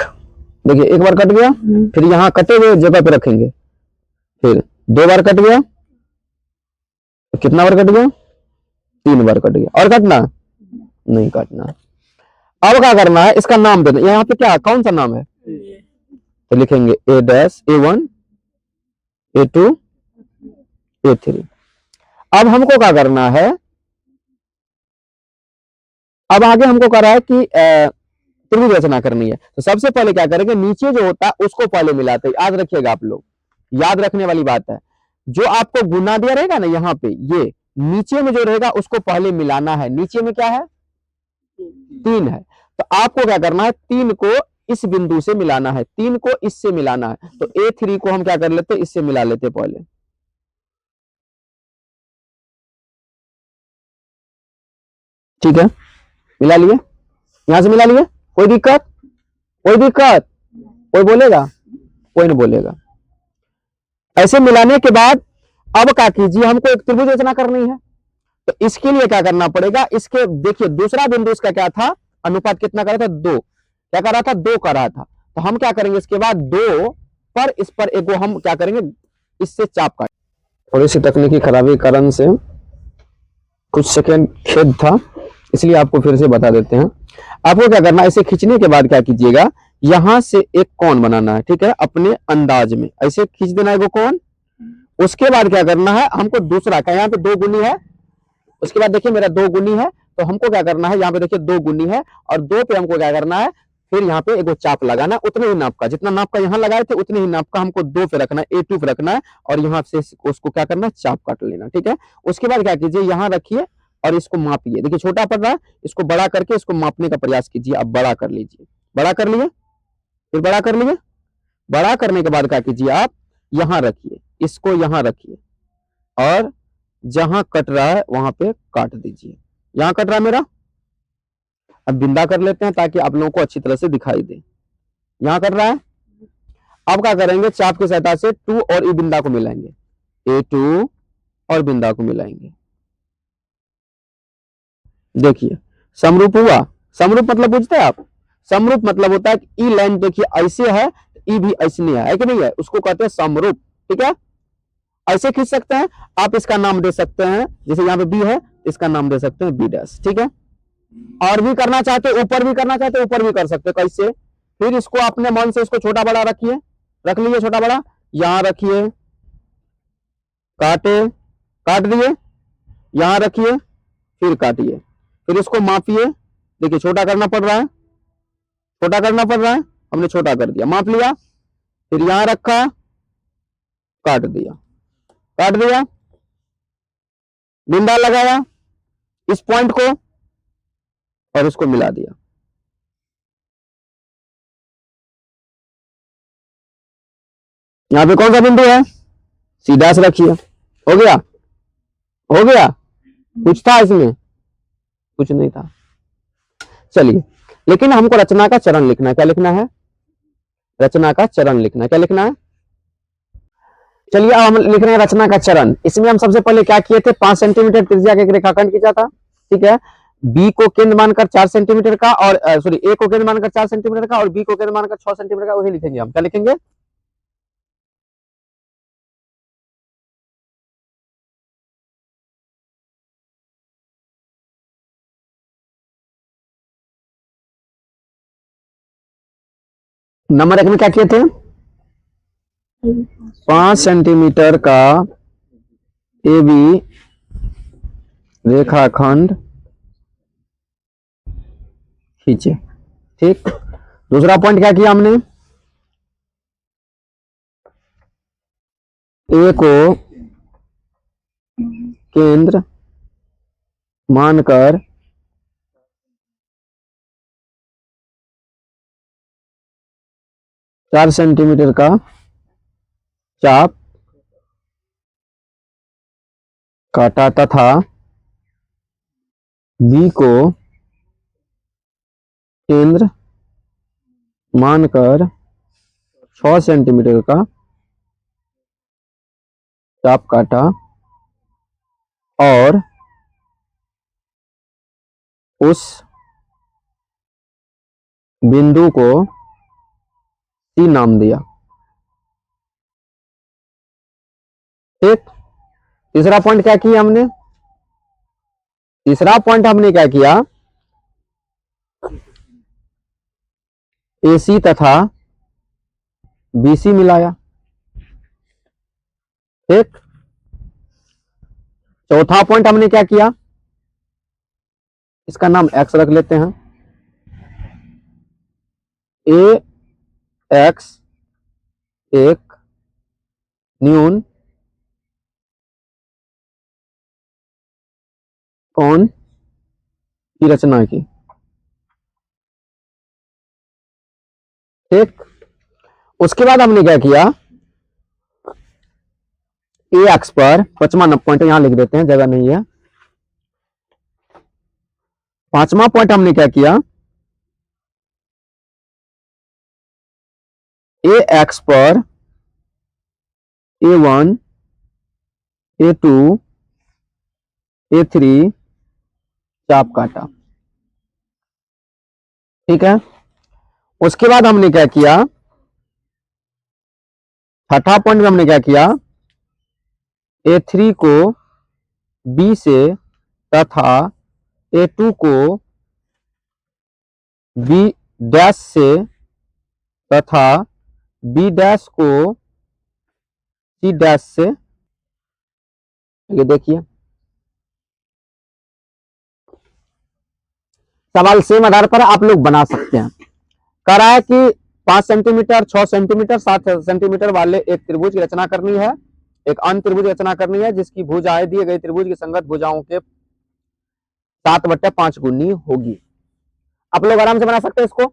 देखिए एक बार कट गया, फिर यहां कटे हुए जगह पे रखेंगे, फिर 2 बार कट गया, तो कितना बार कट गया, 3 बार कट गया। और काटना नहीं, काटना। अब क्या करना है, इसका नाम देना। यहाँ पे क्या, कौन सा नाम है, तो लिखेंगे A' A1 A2 A3। अब हमको क्या करना है, अब आगे हमको कह रहा है कि त्रिभुज रचना करनी है। तो सबसे पहले क्या करेंगे, नीचे जो होता है उसको पहले मिलाते हैं। याद रखिएगा आप लोग, याद रखने वाली बात है। जो आपको गुना दिया रहेगा ना यहाँ पे, ये नीचे में जो रहेगा उसको पहले मिलाना है। नीचे में क्या है, 3 है, तो आपको क्या करना है, 3 को इस बिंदु से मिलाना है, 3 को इससे मिलाना है। तो A3 को हम क्या कर लेते, इससे मिला लेते पहले, ठीक है, मिला लिए, यहां से मिला लिए। कोई दिक्कत, कोई दिक्कत, कोई बोलेगा, कोई नहीं बोलेगा। ऐसे मिलाने के बाद अब क्या कीजिए, हमको एक त्रिभुज रचना करनी है। तो इसके लिए क्या करना पड़ेगा, इसके देखिए दूसरा बिंदु इसका क्या था, अनुपात कितना कर रहा था, 2। क्या कर रहा था, 2 कर रहा था। तो हम क्या करेंगे, इसके बाद 2 पर इस पर एक हम क्या करेंगे, इससे चाप काट। थोड़ी सी तकनीकी खराबी के कारण से कुछ सेकंड खेद था, इसलिए आपको फिर से बता देते हैं। आपको क्या करना है, इसे खींचने के बाद क्या कीजिएगा, यहां से एक कोण बनाना है, ठीक है, अपने अंदाज में ऐसे खींच देना है वो कोण। उसके बाद क्या करना है, हमको दूसरा का, यहाँ पे 2 गुनी है, उसके बाद देखिए मेरा 2 गुनी है, तो हमको क्या करना है, यहाँ पे देखिए 2 गुनी है, और 2 पे हमको क्या करना है, फिर यहाँ पे एक चाप लगाना, उतने ही नाप का, जितना नाप का यहाँ लगाए थे उतने ही नाप का हमको 2 पे रखना है, A2 पे रखना है, और यहाँ से उसको क्या करना है, चाप काट लेना, ठीक है। उसके बाद क्या कीजिए, यहाँ रखिए और इसको मापिए। देखिए छोटा पड़ रहा है, इसको बड़ा करके इसको मापने का प्रयास कीजिए, अब बड़ा कर लीजिए। बड़ा कर लिए, फिर बड़ा कर लिए। बड़ा करने के बाद क्या कीजिए आप, यहां रखिए, इसको यहां रखिए और जहां कट रहा है वहां पे काट दीजिए। यहां कट रहा है मेरा, अब बिंदा कर लेते हैं ताकि आप लोगों को अच्छी तरह से दिखाई दे। यहां कट रहा है, अब क्या करेंगे, चाप की सहायता से टू और ई बिंदा को मिलाएंगे, ए टू और बिंदा को मिलाएंगे। देखिए समरूप हुआ। समरूप मतलब बुझते हैं आप, समरूप मतलब होता है कि ई लाइन देखिए ऐसे है, ई भी ऐसे नहीं है कि नहीं है, उसको कहते हैं समरूप। ठीक है, ऐसे खींच सकते हैं आप, इसका नाम दे सकते हैं, जैसे यहाँ पे बी है, इसका नाम दे सकते हैं बी डैश। ठीक है, और भी करना चाहते हो, ऊपर भी करना चाहते हो, ऊपर भी कर सकते हो। कैसे, फिर इसको अपने मन से इसको छोटा बड़ा रखिए, रख लीजिए छोटा बड़ा, यहां रखिए, काटे, काट दिए, यहां रखिए, फिर काटिए, फिर इसको मापिए। देखिए छोटा करना पड़ रहा है, छोटा करना पड़ रहा है, हमने छोटा कर दिया, माप लिया, फिर यहां रखा, काट दिया, काट दिया, बिंदा लगाया इस पॉइंट को और उसको मिला दिया। यहां पे कौन सा बिंदु है, सी डैश रखिए। हो गया, हो गया, कुछ था इसमें, कुछ नहीं था। चलिए, लेकिन हमको रचना का चरण लिखना है। क्या लिखना है, रचना का चरण लिखना है। क्या लिखना है, चलिए अब हम लिख रहे हैं रचना का चरण। इसमें हम सबसे पहले क्या किए थे, 5 सेंटीमीटर त्रिज्या का एक रेखाखंड खींचा था। ठीक है, बी को केंद्र मानकर 4 सेंटीमीटर का, और सॉरी ए को केंद्र मानकर 4 सेंटीमीटर का और बी को केंद्र मानकर 6 सेंटीमीटर का, वही लिखेंगे हम। क्या लिखेंगे, नंबर 1 में क्या किए थे, 5 सेंटीमीटर का ए बी रेखाखंड खींचे। ठीक, दूसरा पॉइंट क्या किया हमने, ए को केंद्र मानकर 4 सेंटीमीटर का चाप काटा तथा बी को केंद्र मानकर 6 सेंटीमीटर का चाप काटा और उस बिंदु को सी नाम दिया। ठीक, तीसरा पॉइंट क्या किया हमने, तीसरा पॉइंट हमने क्या किया, AC तथा BC मिलाया। ठीक, चौथा पॉइंट हमने क्या किया, इसका नाम X रख लेते हैं, AX एक न्यून कोण की रचना की। ठीक, उसके बाद हमने क्या किया, ए एक्स पर 5वां पॉइंट यहां लिख देते हैं, जगह नहीं है। 5वां पॉइंट हमने क्या किया, ए एक्स पर A1 A2 A3 चाप काटा। ठीक है, उसके बाद हमने क्या किया, छठा पॉइंट में हमने क्या किया, A3 को B से तथा A2 को B डैश से तथा B डैश को C डैश से, ये देखिए सवाल सेम आधार पर आप लोग बना सकते हैं। कह रहा है कि 5 सेंटीमीटर 6 सेंटीमीटर 7 सेंटीमीटर वाले एक त्रिभुज की रचना करनी है, एक अन्य त्रिभुज रचना करनी है जिसकी भुजाएं दिए गए त्रिभुज की संगत भुजाओं के 7/5 गुनी होगी। आप लोग आराम से बना सकते हैं इसको। 5 सेंटीमीटर 6 सेंटीमीटर 7 सेंटीमीटर वाले एक त्रिभुज की रचना करनी है, एक अन्य त्रिभुज रचना करनी है जिसकी भुजाएं दिए गए त्रिभुज की संगत भुजाओं के 7/5 गुनी होगी। आप लोग आराम से बना सकते हैं इसको।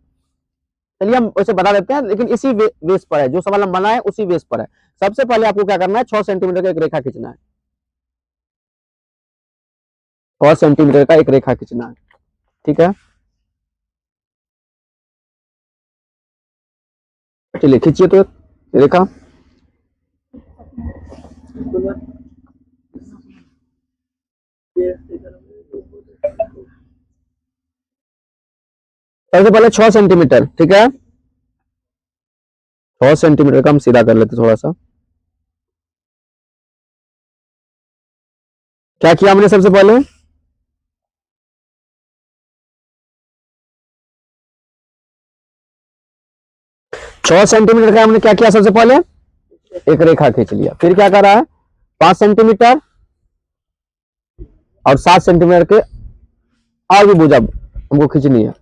चलिए हम उसे बता देते हैं, लेकिन इसी बेस पर है, जो सवाल हम बनाए उसी बेस पर है। सबसे पहले आपको क्या करना है, 6 सेंटीमीटर का एक रेखा खींचना है। 6 सेंटीमीटर का एक रेखा खींचना है, ठीक है। चलिए खींचिए तो एक रेखा। सबसे पहले 6 सेंटीमीटर, ठीक है। 6 सेंटीमीटर का हम सीधा कर लेते थोड़ा सा। क्या किया हमने सबसे पहले, छह सेंटीमीटर का हमने क्या किया, सबसे पहले एक रेखा खींच लिया। फिर क्या करा है, 5 सेंटीमीटर और 7 सेंटीमीटर के और भी भुजा हमको खींचनी है।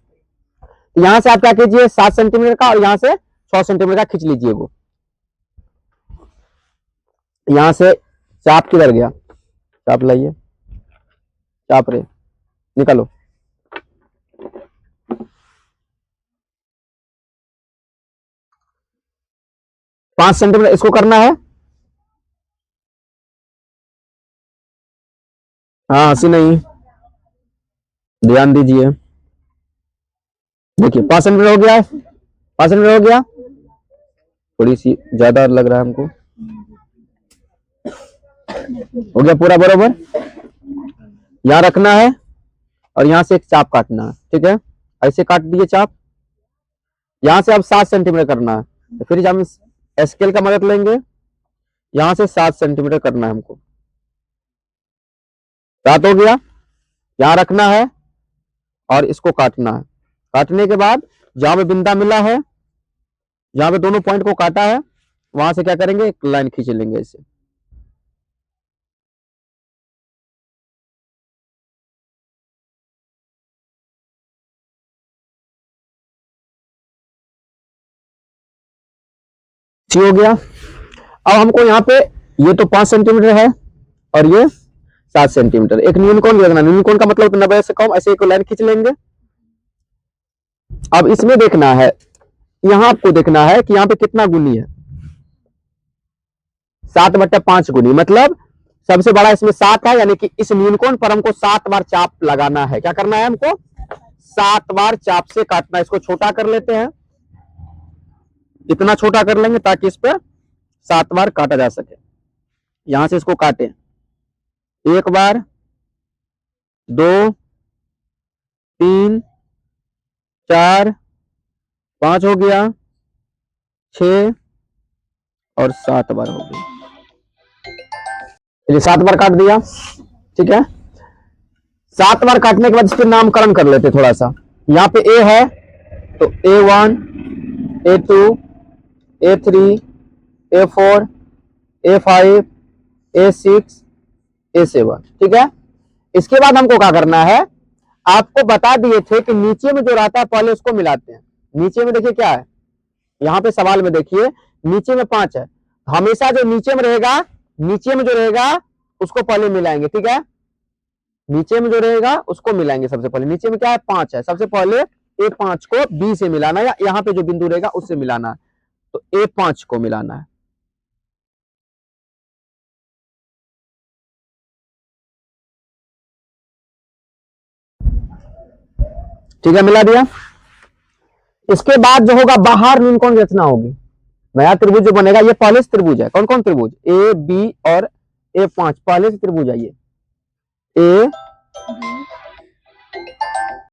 यहां से आप क्या कीजिए, 7 सेंटीमीटर का, और यहां से 6 सेंटीमीटर का खींच लीजिए। वो यहां से चाप किधर गया, चाप लाइए, चाप रे निकालो। 5 सेंटीमीटर इसको करना है। हाँ हंसी नहीं, ध्यान दीजिए। देखिए 5 सेंटीमीटर हो गया है, 5 सेंटीमीटर हो गया। थोड़ी सी ज्यादा लग रहा है हमको, हो गया पूरा बराबर। यहां रखना है और यहां से एक चाप काटना है, ठीक है। ऐसे काट दिए चाप। यहां से अब 7 सेंटीमीटर करना है, तो फिर हम स्केल का मदद लेंगे। यहां से 7 सेंटीमीटर करना है हमको। 7 हो गया, यहां रखना है और इसको काटना है। काटने के बाद जहां पे बिंदा मिला है, जहां पे दोनों पॉइंट को काटा है, वहां से क्या करेंगे, एक लाइन खींच लेंगे इसे। ठीक हो गया। अब हमको यहाँ पे ये तो 5 सेंटीमीटर है और ये 7 सेंटीमीटर, एक न्यूनकोण देखना। न्यूनकोण का मतलब 90 से कम, ऐसे एक लाइन खींच लेंगे। अब इसमें देखना है, यहां आपको देखना है कि यहाँ पे कितना गुनी है, 7/5 गुनी, मतलब सबसे बड़ा इसमें 7 है, यानी कि इस न्यूनकोण पर हमको 7 बार चाप लगाना है। क्या करना है हमको, 7 बार चाप से काटना है। इसको छोटा कर लेते हैं, इतना छोटा कर लेंगे ताकि इस पर 7 बार काटा जा सके। यहां से इसको काटें, 1 बार, 2, 3, 4, 5 हो गया, 6 और 7 बार हो गया। चलिए 7 बार काट दिया, ठीक है। 7 बार काटने के बाद इसके नामकरण कर लेते थोड़ा सा। यहाँ पे ए है तो A1, A2, A3, A4, A5, A6, A7, ठीक है। इसके बाद हमको क्या करना है, आपको बता दिए थे कि नीचे में जो रहता है पहले उसको मिलाते हैं। नीचे में देखिए क्या है, यहाँ पे सवाल में देखिए नीचे में 5 है। हमेशा जो नीचे में रहेगा, नीचे में जो रहेगा उसको पहले मिलाएंगे, ठीक है। नीचे में जो रहेगा उसको मिलाएंगे सबसे पहले। नीचे में क्या है, 5 है, सबसे पहले A5 को B से मिलाना है, या यहाँ पे जो बिंदु रहेगा उससे मिलाना है, तो A5 को मिलाना है। ठीक है, मिला दिया। इसके बाद जो होगा, बाहर न्यूनकोण रचना होगी। नया त्रिभुज जो बनेगा, ये पहले से त्रिभुज है। कौन कौन त्रिभुज, A, B और A5 पहले से त्रिभुज है। ये A,